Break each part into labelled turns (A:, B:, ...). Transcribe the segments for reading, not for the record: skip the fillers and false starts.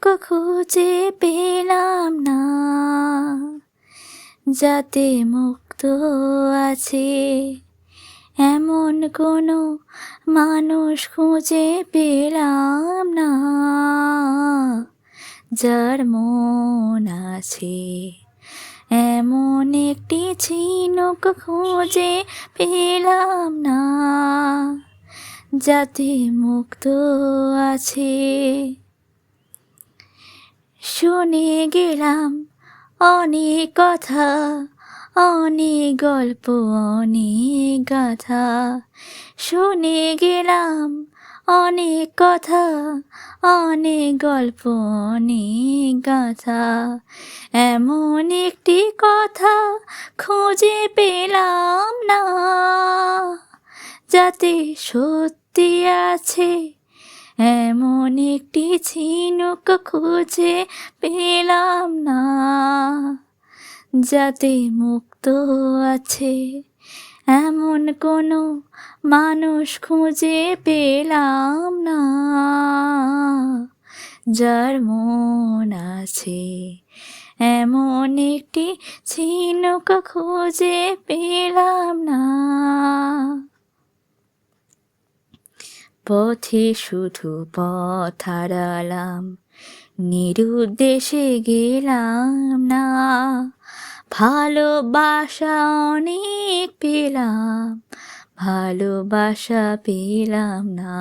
A: ঝিনুক খুঁজে পেলাম না, যাতে মুক্ত আছে এমন কোনো মানুষ খুঁজে পেলাম না, যার মন আছে এমন একটি ঝিনুক খুঁজে পেলাম না, যাতে মুক্ত আছে। শুনে গেলাম অনেক কথা, অনেক গল্প, অনেক গাথা। শুনে গেলাম অনেক কথা, অনেক গল্প, অনেক গাথা। এমন একটি কথা খুঁজে পেলাম না, যাতে সত্যি আছে এমন একটি ঝিনুক খুঁজে পেলাম না, যাতে মুক্ত আছে এমন কোনো মানুষ খুঁজে পেলাম না, যার মন আছে এমন একটি ঝিনুক খুঁজে পেলাম না। পথে শুধু পথ হারালাম, নিরুদ্দেশে গেলাম না, ভালোবাসা অনেক পেলাম, ভালোবাসা পেলাম না।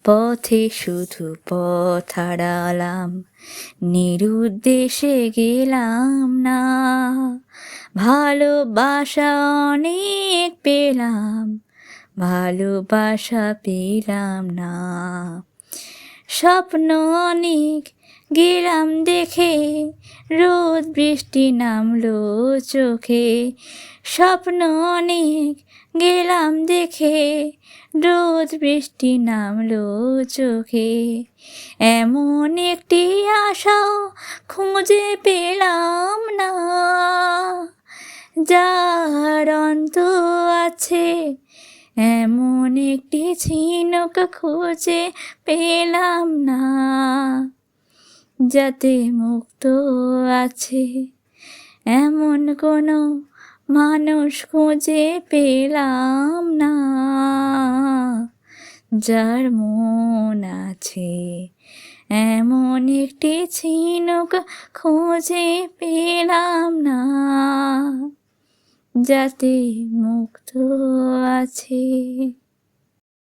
A: পথে শুধু পথ হারালাম, নিরুদ্দেশে গেলাম না, ভালোবাসা অনেক পেলাম, ভালোবাসা পেলাম না। স্বপ্ন অনেক গেলাম দেখে, রোদ বৃষ্টি নামলো চোখে। স্বপ্ন অনেক গেলাম দেখে, রোদ বৃষ্টি নামলো চোখে। এমন একটি আশাও খুঁজে পেলাম না, যার অন্ত আছে এমন একটি ঝিনুক খুঁজে পেলাম না, যাতে মুক্ত আছে এমন কোনো মানুষ খুঁজে পেলাম না, যার মন আছে এমন একটি ঝিনুক খুঁজে পেলাম না, যাতে মুক্ত আছে।